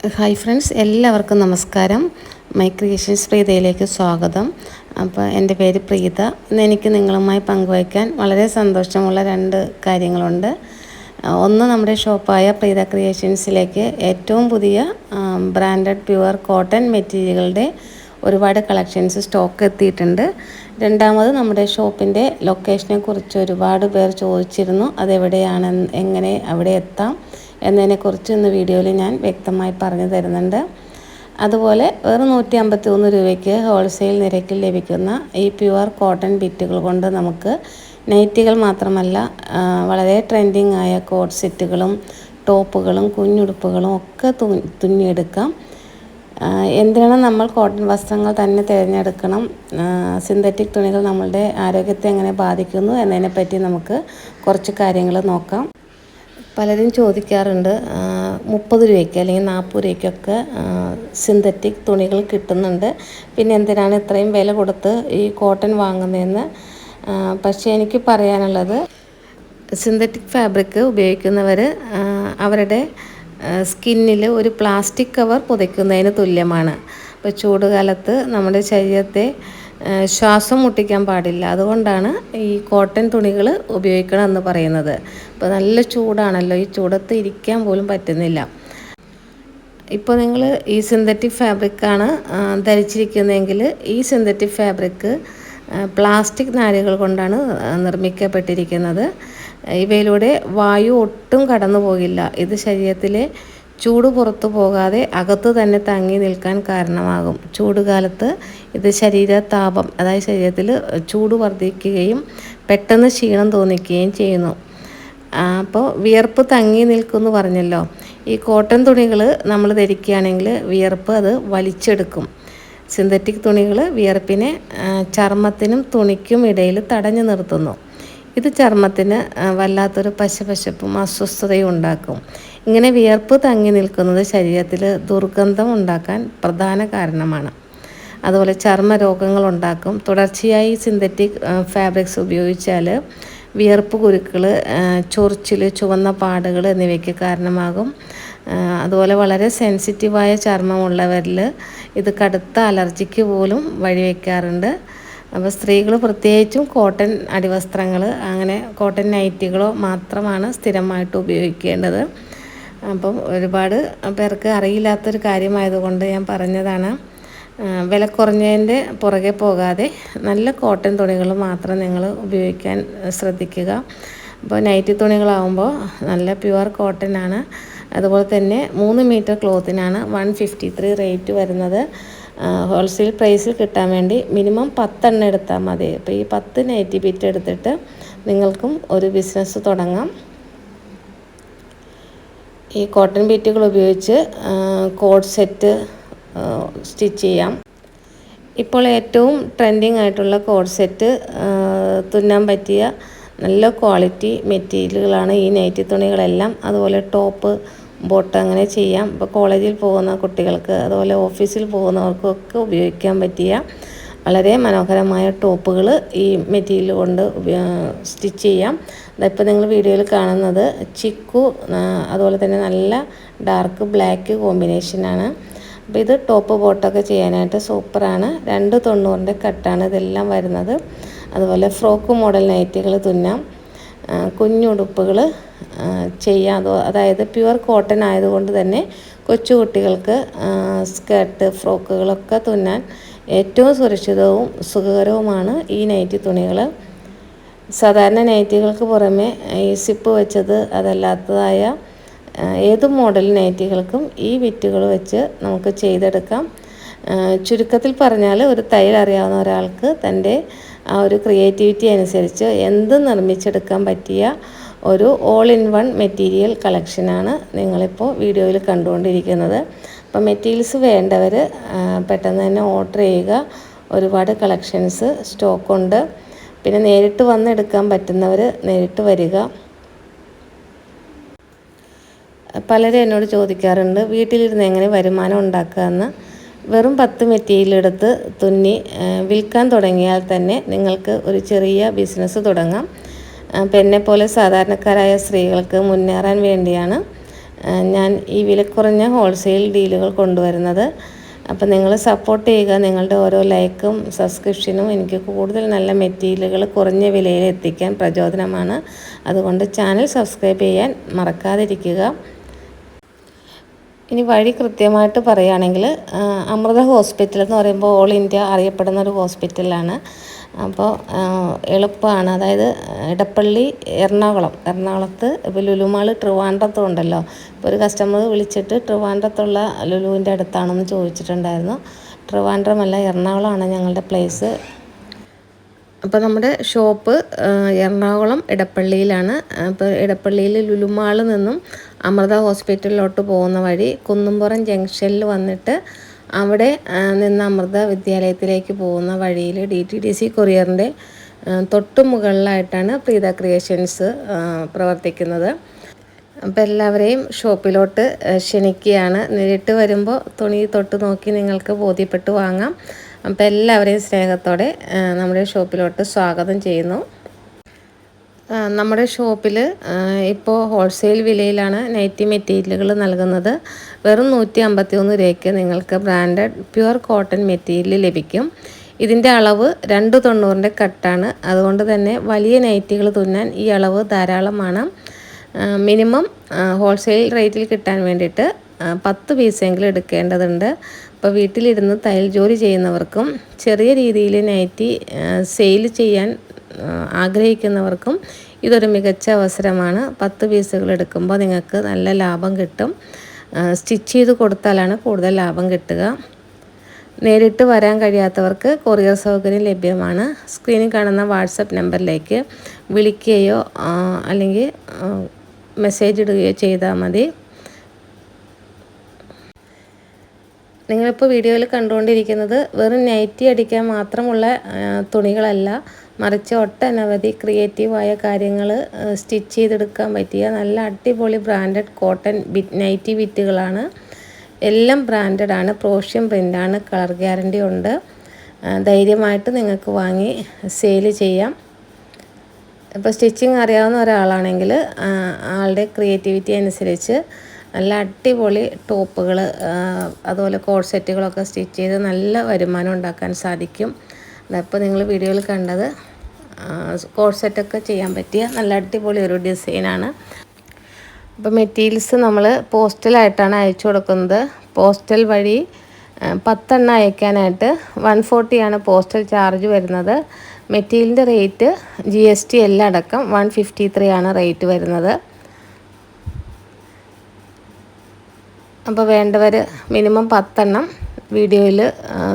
Hi friends, എല്ലാവർക്കും നമസ്കാരം. My creations പ്രീതയിലേക്ക് സ്വാഗതം. അപ്പോൾ എൻ്റെ പേര് പ്രീത. ഇന്ന് എനിക്ക് നിങ്ങളുമായി പങ്കുവയ്ക്കാൻ വളരെ സന്തോഷമുള്ള രണ്ട് കാര്യങ്ങളുണ്ട്. ഒന്ന്, നമ്മുടെ ഷോപ്പായ പ്രീത ക്രിയേഷൻസിലേക്ക് ഏറ്റവും പുതിയ ബ്രാൻഡഡ് പ്യുവർ കോട്ടൺ മെറ്റീരിയലുകളുടെ ഒരുപാട് കളക്ഷൻസ് സ്റ്റോക്ക് എത്തിയിട്ടുണ്ട്. രണ്ടാമത്, നമ്മുടെ ഷോപ്പിൻ്റെ ലൊക്കേഷനെ കുറിച്ച് ഒരുപാട് പേർ ചോദിച്ചിരുന്നു. അതെവിടെയാണ്, എങ്ങനെ അവിടെ എത്താം എന്നതിനെക്കുറിച്ച് ഇന്ന് വീഡിയോയിൽ ഞാൻ വ്യക്തമായി പറഞ്ഞു തരുന്നുണ്ട്. അതുപോലെ വെറും 151 രൂപയ്ക്ക് ഹോൾസെയിൽ നിരക്കിൽ ലഭിക്കുന്ന ഈ പ്യുവർ കോട്ടൺ ബിറ്റുകൾ കൊണ്ട് നമുക്ക് നൈറ്റികൾ മാത്രമല്ല, വളരെ ട്രെൻഡിങ് ആയ കോട്ട് സെറ്റുകളും ടോപ്പുകളും കുഞ്ഞുടുപ്പുകളും ഒക്കെ തുന്നിയെടുക്കാം. എന്തിനാണ് നമ്മൾ കോട്ടൺ വസ്ത്രങ്ങൾ തന്നെ തിരഞ്ഞെടുക്കണം, സിന്തറ്റിക് തുണികൾ നമ്മളുടെ ആരോഗ്യത്തെ എങ്ങനെ ബാധിക്കുന്നു എന്നതിനെപ്പറ്റി നമുക്ക് കുറച്ച് കാര്യങ്ങൾ നോക്കാം. പലരും ചോദിക്കാറുണ്ട്, 30 രൂപയ്ക്ക് അല്ലെങ്കിൽ 40 രൂപയ്ക്കൊക്കെ സിന്തറ്റിക് തുണികൾ കിട്ടുന്നുണ്ട്, പിന്നെ എന്തിനാണ് ഇത്രയും വില കൊടുത്ത് ഈ കോട്ടൺ വാങ്ങുന്നതെന്ന്. പക്ഷേ എനിക്ക് പറയാനുള്ളത്, സിന്തറ്റിക് ഫാബ്രിക് ഉപയോഗിക്കുന്നവർ അവരുടെ സ്കിന്നിൽ ഒരു പ്ലാസ്റ്റിക് കവർ പുതയ്ക്കുന്നതിന് തുല്യമാണ്. അപ്പോൾ ചൂടുകാലത്ത് നമ്മുടെ ശരീരത്തെ ശ്വാസം മുട്ടിക്കാൻ പാടില്ല. അതുകൊണ്ടാണ് ഈ കോട്ടൺ തുണികൾ ഉപയോഗിക്കണം എന്ന് പറയുന്നത്. ഇപ്പോൾ നല്ല ചൂടാണല്ലോ, ഈ ചൂടത്ത് ഇരിക്കാൻ പോലും പറ്റുന്നില്ല. ഇപ്പോൾ നിങ്ങൾ ഈ സിന്തറ്റിക് ഫാബ്രിക്കാണ് ധരിച്ചിരിക്കുന്നതെങ്കിൽ, ഈ സിന്തറ്റിക് ഫാബ്രിക്ക് പ്ലാസ്റ്റിക് നാരുകൾ കൊണ്ടാണ് നിർമ്മിക്കപ്പെട്ടിരിക്കുന്നത്. ഇവയിലൂടെ വായു ഒട്ടും കടന്നു പോകില്ല. ഇത് ശരീരത്തിലെ ചൂട് പുറത്തു പോകാതെ അകത്ത് തന്നെ തങ്ങി നിൽക്കാൻ കാരണമാകും. ചൂടുകാലത്ത് ഇത് ശരീരതാപം, അതായത് ശരീരത്തിൽ ചൂട് വർദ്ധിക്കുകയും പെട്ടെന്ന് ക്ഷീണം തോന്നിക്കുകയും ചെയ്യുന്നു. അപ്പോൾ വിയർപ്പ് തങ്ങി നിൽക്കുമെന്ന് പറഞ്ഞല്ലോ. ഈ കോട്ടൺ തുണികൾ നമ്മൾ ധരിക്കുകയാണെങ്കിൽ വിയർപ്പ് അത് വലിച്ചെടുക്കും. സിന്തറ്റിക് തുണികൾ വിയർപ്പിനെ ചർമ്മത്തിനും തുണിക്കും ഇടയിൽ തടഞ്ഞു നിർത്തുന്നു. ഇത് ചർമ്മത്തിന് വല്ലാത്തൊരു പശപശപ്പും അസ്വസ്ഥതയും ഉണ്ടാക്കും. ഇങ്ങനെ വിയർപ്പ് തങ്ങി നിൽക്കുന്നത് ശരീരത്തിൽ ദുർഗന്ധം ഉണ്ടാക്കാൻ പ്രധാന കാരണമാണ്. അതുപോലെ ചർമ്മ രോഗങ്ങൾ ഉണ്ടാക്കും. തുടർച്ചയായി സിന്തറ്റിക് ഫാബ്രിക്സ് ഉപയോഗിച്ചാൽ വിയർപ്പ് കുരുക്കൾ, ചൊറിച്ചിൽ, ചുവന്ന പാടുകൾ എന്നിവയ്ക്ക് കാരണമാകും. അതുപോലെ വളരെ സെൻസിറ്റീവായ ചർമ്മമുള്ളവരിൽ ഇത് കടുത്ത അലർജിക്ക് പോലും വഴിവെക്കാറുണ്ട്. അപ്പോൾ സ്ത്രീകൾ പ്രത്യേകിച്ചും കോട്ടൺ അടിവസ്ത്രങ്ങൾ, അങ്ങനെ കോട്ടൺ നൈറ്റികളോ മാത്രമാണ് സ്ഥിരമായിട്ട് ഉപയോഗിക്കേണ്ടത്. അപ്പം ഒരുപാട് പേർക്ക് അറിയില്ലാത്തൊരു കാര്യമായതുകൊണ്ട് ഞാൻ പറഞ്ഞതാണ്. വില കുറഞ്ഞതിൻ്റെ പുറകെ പോകാതെ നല്ല കോട്ടൺ തുണികൾ മാത്രം നിങ്ങൾ ഉപയോഗിക്കാൻ ശ്രദ്ധിക്കുക. അപ്പോൾ നൈറ്റി തുണികളാവുമ്പോൾ നല്ല പ്യുവർ കോട്ടൺ ആണ്. അതുപോലെ തന്നെ 3 മീറ്റർ ക്ലോത്തിനാണ് 153 റേറ്റ് വരുന്നത്. ഹോൾസെയിൽ പ്രൈസിൽ കിട്ടാൻ വേണ്ടി മിനിമം 10 എണ്ണം എടുത്താൽ മതി. അപ്പോൾ ഈ 10 നൈറ്റി ബിറ്റ് എടുത്തിട്ട് നിങ്ങൾക്കും ഒരു ബിസിനസ് തുടങ്ങാം. ഈ കോട്ടൺ ബിറ്റുകൾ ഉപയോഗിച്ച് കോട്ട് സെറ്റ് സ്റ്റിച്ച് ചെയ്യാം. ഇപ്പോൾ ഏറ്റവും ട്രെൻഡിങ് ആയിട്ടുള്ള കോട്ട് സെറ്റ് തുന്നാൻ പറ്റിയ നല്ല ക്വാളിറ്റി മെറ്റീരിയലുകളാണ് ഈ നൈറ്റി തുണികളെല്ലാം. അതുപോലെ ടോപ്പ്, ബോട്ട് അങ്ങനെ ചെയ്യാം. ഇപ്പോൾ കോളേജിൽ പോകുന്ന കുട്ടികൾക്ക്, അതുപോലെ ഓഫീസിൽ പോകുന്നവർക്കൊക്കെ ഉപയോഗിക്കാൻ പറ്റിയ വളരെ മനോഹരമായ ടോപ്പുകൾ ഈ മെറ്റീരിയൽ കൊണ്ട് സ്റ്റിച്ച് ചെയ്യാം. അതിപ്പോൾ നിങ്ങൾ വീഡിയോയിൽ കാണുന്നത് ചിക്കു, അതുപോലെ തന്നെ നല്ല ഡാർക്ക് ബ്ലാക്ക് കോമ്പിനേഷനാണ്. അപ്പോൾ ഇത് ടോപ്പ് ബോട്ടൊക്കെ ചെയ്യാനായിട്ട് സൂപ്പറാണ്. 290 കട്ടാണ് ഇതെല്ലാം വരുന്നത്. അതുപോലെ ഫ്രോക്ക് മോഡൽ നൈറ്റികൾ തുന്നാം, കുഞ്ഞുടുപ്പുകൾ ചെയ്യാം. അതായത് പ്യുവർ കോട്ടൺ ആയതുകൊണ്ട് തന്നെ കൊച്ചുകുട്ടികൾക്ക് സ്കേർട്ട്, ഫ്രോക്കുകളൊക്കെ തുന്നാൻ ഏറ്റവും സുരക്ഷിതവും സുഖകരവുമാണ് ഈ നൈറ്റി തുണികൾ. സാധാരണ നൈറ്റികൾക്ക് പുറമെ ഈ സിപ്പ് വെച്ചത് അതല്ലാത്തതായ ഏത് മോഡൽ നൈറ്റികൾക്കും ഈ വിറ്റുകൾ വെച്ച് നമുക്ക് ചെയ്തെടുക്കാം. ചുരുക്കത്തിൽ പറഞ്ഞാൽ, ഒരു തയ്യൽ അറിയാവുന്ന ഒരാൾക്ക് തൻ്റെ ആ ഒരു ക്രിയേറ്റിവിറ്റി അനുസരിച്ച് എന്ത് നിർമ്മിച്ചെടുക്കാൻ പറ്റിയ ഒരു ഓൾ ഇൻ വൺ മെറ്റീരിയൽ കളക്ഷനാണ് നിങ്ങളിപ്പോൾ വീഡിയോയിൽ കണ്ടുകൊണ്ടിരിക്കുന്നത്. അപ്പോൾ മെറ്റീരിയൽസ് വേണ്ടവർ പെട്ടെന്ന് തന്നെ ഓർഡർ ചെയ്യുക. ഒരുപാട് കളക്ഷൻസ് സ്റ്റോക്കുണ്ട്. പിന്നെ നേരിട്ട് വന്ന് എടുക്കാൻ പറ്റുന്നവർ നേരിട്ട് വരിക. പലരും എന്നോട് ചോദിക്കാറുണ്ട്, വീട്ടിലിരുന്ന് എങ്ങനെ വരുമാനം ഉണ്ടാക്കാമെന്ന്. വെറും 10 മെറ്റീരിയൽ എടുത്ത് തുന്നി വിൽക്കാൻ തുടങ്ങിയാൽ തന്നെ നിങ്ങൾക്ക് ഒരു ചെറിയ ബിസിനസ് തുടങ്ങാം. അപ്പോൾ എന്നെപ്പോലെ സാധാരണക്കാരായ സ്ത്രീകൾക്ക് മുന്നേറാൻ വേണ്ടിയാണ് ഞാൻ ഈ വിലക്കുറഞ്ഞ ഹോൾസെയിൽ ഡീലുകൾ കൊണ്ടുവരുന്നത്. അപ്പോൾ നിങ്ങൾ സപ്പോർട്ട് ചെയ്യുക. നിങ്ങളുടെ ഓരോ ലൈക്കും സബ്സ്ക്രിപ്ഷനും എനിക്ക് കൂടുതൽ നല്ല മെറ്റീരിയലുകൾ കുറഞ്ഞ വിലയിൽ എത്തിക്കാൻ പ്രചോദനമാണ്. അതുകൊണ്ട് ചാനൽ സബ്സ്ക്രൈബ് ചെയ്യാൻ മറക്കാതിരിക്കുക. ഇനി വഴി കൃത്യമായിട്ട് പറയുകയാണെങ്കിൽ അമൃത ഹോസ്പിറ്റൽ എന്ന് പറയുമ്പോൾ ഓൾ ഇന്ത്യ അറിയപ്പെടുന്ന ഒരു ഹോസ്പിറ്റലാണ്. അപ്പോൾ എളുപ്പമാണ്. അതായത് ഇടപ്പള്ളി എറണാകുളത്ത് ഇപ്പോൾ ലുലുമാൾ ട്രിവാൻഡ്രത്തും ഉണ്ടല്ലോ. ഇപ്പോൾ ഒരു കസ്റ്റമർ വിളിച്ചിട്ട് ട്രിവാൻഡ്രത്തുള്ള ലുലുവിൻ്റെ അടുത്താണെന്ന് ചോദിച്ചിട്ടുണ്ടായിരുന്നു. ട്രിവാൻഡ്രമല്ല, എറണാകുളമാണ് ഞങ്ങളുടെ പ്ലേസ്. അപ്പോൾ നമ്മുടെ ഷോപ്പ് എറണാകുളം ഇടപ്പള്ളിയിലാണ്. അപ്പോൾ ഇടപ്പള്ളിയിൽ ലുലുമാളിൽ നിന്നും അമൃത ഹോസ്പിറ്റലിലോട്ട് പോകുന്ന വഴി കുന്നുംപുറം ജംഗ്ഷനിൽ വന്നിട്ട് അവിടെ നിന്ന് അമൃത വിദ്യാലയത്തിലേക്ക് പോകുന്ന വഴിയിൽ DTDC കൊറിയറിൻ്റെ തൊട്ട് മുകളിലായിട്ടാണ് പ്രീത ക്രിയേഷൻസ് പ്രവർത്തിക്കുന്നത്. അപ്പോൾ എല്ലാവരെയും ഷോപ്പിലോട്ട് ക്ഷണിക്കുകയാണ്. നേരിട്ട് വരുമ്പോൾ തുണി തൊട്ട് നോക്കി നിങ്ങൾക്ക് ബോധ്യപ്പെട്ട് വാങ്ങാം. അപ്പോൾ എല്ലാവരെയും സ്നേഹത്തോടെ നമ്മുടെ ഷോപ്പിലോട്ട് സ്വാഗതം ചെയ്യുന്നു. നമ്മുടെ ഷോപ്പിൽ ഇപ്പോൾ ഹോൾസെയിൽ വിലയിലാണ് നൈറ്റി മെറ്റീരിയലുകൾ നൽകുന്നത്. വെറും 151 രൂപയ്ക്ക് നിങ്ങൾക്ക് ബ്രാൻഡഡ് പ്യുവർ കോട്ടൺ മെറ്റീരിയൽ ലഭിക്കും. ഇതിൻ്റെ അളവ് 290 കട്ടാണ്. അതുകൊണ്ട് തന്നെ വലിയ നൈറ്റികൾ തുന്നാൻ ഈ അളവ് ധാരാളമാണ്. മിനിമം ഹോൾസെയിൽ റേറ്റിൽ കിട്ടാൻ വേണ്ടിയിട്ട് 10 പീസെങ്കിലും എടുക്കേണ്ടതുണ്ട്. അപ്പോൾ വീട്ടിലിരുന്ന് തയ്യൽ ജോലി ചെയ്യുന്നവർക്കും ചെറിയ രീതിയിൽ നൈറ്റി സെയിൽ ചെയ്യാൻ ആഗ്രഹിക്കുന്നവർക്കും ഇതൊരു മികച്ച അവസരമാണ്. 10 പീസുകൾ എടുക്കുമ്പോൾ നിങ്ങൾക്ക് നല്ല ലാഭം കിട്ടും. സ്റ്റിച്ച് ചെയ്ത് കൊടുത്താലാണ് കൂടുതൽ ലാഭം കിട്ടുക. നേരിട്ട് വരാൻ കഴിയാത്തവർക്ക് കൊറിയർ സൗകര്യം ലഭ്യമാണ്. സ്ക്രീനിൽ കാണുന്ന വാട്സപ്പ് നമ്പറിലേക്ക് വിളിക്കുകയോ അല്ലെങ്കിൽ മെസ്സേജ് ഇടുകയോ ചെയ്താൽ മതി. നിങ്ങളിപ്പോൾ വീഡിയോയിൽ കണ്ടുകൊണ്ടിരിക്കുന്നത് വെറും നൈറ്റി അടിക്കാൻ മാത്രമുള്ള തുണികളല്ല, മറിച്ച് ഒട്ടനവധി ക്രിയേറ്റീവായ കാര്യങ്ങൾ സ്റ്റിച്ച് ചെയ്തെടുക്കാൻ പറ്റിയ നല്ല അടിപൊളി ബ്രാൻഡഡ് കോട്ടൺ നൈറ്റി ബിറ്റുകളാണ്. എല്ലാം ബ്രാൻഡഡാണ്, പ്രോഷ്യൻ പ്രിൻ്റാണ്, കളർ ഗ്യാരണ്ടി ഉണ്ട്. ധൈര്യമായിട്ട് നിങ്ങൾക്ക് വാങ്ങി സെയിൽ ചെയ്യാം. ഇപ്പോൾ സ്റ്റിച്ചിങ് അറിയാവുന്ന ഒരാളാണെങ്കിൽ ആളുടെ ക്രിയേറ്റിവിറ്റി അനുസരിച്ച് നല്ല അടിപൊളി ടോപ്പുകൾ അതുപോലെ കോഡ് സെറ്റുകളൊക്കെ സ്റ്റിച്ച് ചെയ്ത് നല്ല വരുമാനം ഉണ്ടാക്കാൻ സാധിക്കും. അതപ്പോൾ നിങ്ങൾ വീഡിയോയിൽ കണ്ടത് കോഡ് സെറ്റൊക്കെ ചെയ്യാൻ പറ്റിയ നല്ല അടിപൊളി ഒരു ഡിസൈനാണ്. അപ്പോൾ മെറ്റീരിയൽസ് നമ്മൾ പോസ്റ്റലായിട്ടാണ് അയച്ചു കൊടുക്കുന്നത്. പോസ്റ്റൽ വഴി 10 എണ്ണം അയക്കാനായിട്ട് 140 പോസ്റ്റൽ ചാർജ് വരുന്നത്. മെറ്റീരിയലിൻ്റെ റേറ്റ് GST എല്ലാം അടക്കം 153 റേറ്റ് വരുന്നത്. അപ്പോൾ വേണ്ടവർ മിനിമം 10 എണ്ണം വീഡിയോയിൽ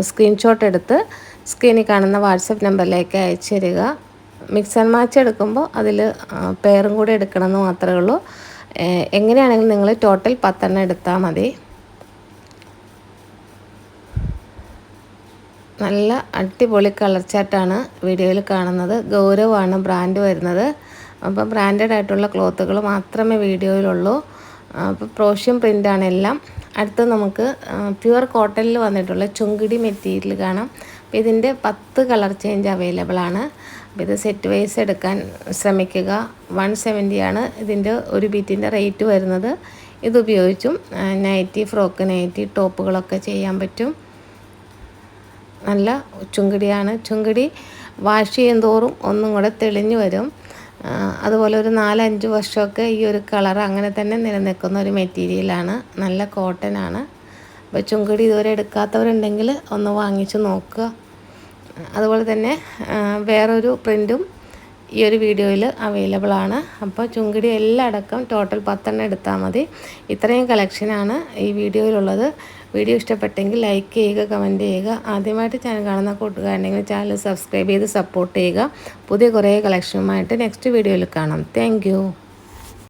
സ്ക്രീൻഷോട്ട് എടുത്ത് സ്ക്രീനിൽ കാണുന്ന വാട്സപ്പ് നമ്പറിലേക്ക് അയച്ചു തരിക. മിക്സ് ആൻഡ് മാച്ച് എടുക്കുമ്പോൾ അതിൽ പെയറും കൂടെ എടുക്കണമെന്ന് മാത്രമേ ഉള്ളൂ. എങ്ങനെയാണെങ്കിലും നിങ്ങൾ ടോട്ടൽ 10 എണ്ണം എടുത്താൽ മതി. നല്ല അടിപൊളി കളർ ചാർട്ടാണ് വീഡിയോയിൽ കാണുന്നത്. ഗൗരവമാണ് ബ്രാൻഡ് വരുന്നത്. അപ്പോൾ ബ്രാൻഡഡ് ആയിട്ടുള്ള ക്ലോത്തുകൾ മാത്രമേ വീഡിയോയിലുള്ളൂ. അപ്പോൾ പ്രോഷ്യൻ പ്രിൻ്റാണ് എല്ലാം. അടുത്ത് നമുക്ക് പ്യുവർ കോട്ടണിൽ വന്നിട്ടുള്ള ചുങ്കിടി മെറ്റീരിയൽ കാണാം. അപ്പോൾ ഇതിൻ്റെ 10 കളർ ചേഞ്ച് അവൈലബിൾ ആണ്. അപ്പോൾ ഇത് സെറ്റ് വൈസ് എടുക്കാൻ ശ്രമിക്കുക. 170 ഇതിൻ്റെ ഒരു ബീറ്റിൻ്റെ റേറ്റ് വരുന്നത്. ഇതുപയോഗിച്ചും നൈറ്റി, ഫ്രോക്ക് നൈറ്റി, ടോപ്പുകളൊക്കെ ചെയ്യാൻ പറ്റും. നല്ല ചുങ്കിടിയാണ്. ചുങ്കിടി വാഷ് ചെയ്യും തോറും ഒന്നും കൂടെ തെളിഞ്ഞു വരും. അതുപോലെ ഒരു 4-5 വർഷമൊക്കെ ഈ ഒരു കളർ അങ്ങനെ തന്നെ നിലനിൽക്കുന്ന ഒരു മെറ്റീരിയലാണ്. നല്ല കോട്ടൺ ആണ്. അപ്പോൾ ചുങ്കിടി ഇതുവരെ എടുക്കാത്തവരുണ്ടെങ്കിൽ ഒന്ന് വാങ്ങിച്ച് നോക്കുക. അതുപോലെ തന്നെ വേറൊരു പ്രിൻറ്റും ഈ ഒരു വീഡിയോയിൽ അവൈലബിൾ ആണ്. അപ്പോൾ ചുങ്കിടി എല്ലാം അടക്കം ടോട്ടൽ 10 എണ്ണം എടുത്താൽ മതി. ഇത്രയും കളക്ഷനാണ് ഈ വീഡിയോയിലുള്ളത്. വീഡിയോ ഇഷ്ടപ്പെട്ടെങ്കിൽ ലൈക്ക് ചെയ്യുക, കമൻറ്റ് ചെയ്യുക. ആദ്യമായിട്ട് ചാനൽ കാണുന്ന കൂട്ടുകാരുണ്ടെങ്കിൽ ചാനൽ സബ്സ്ക്രൈബ് ചെയ്ത് സപ്പോർട്ട് ചെയ്യുക. പുതിയ കുറേ കളക്ഷനുമായിട്ട് നെക്സ്റ്റ് വീഡിയോയിൽ കാണാം. താങ്ക്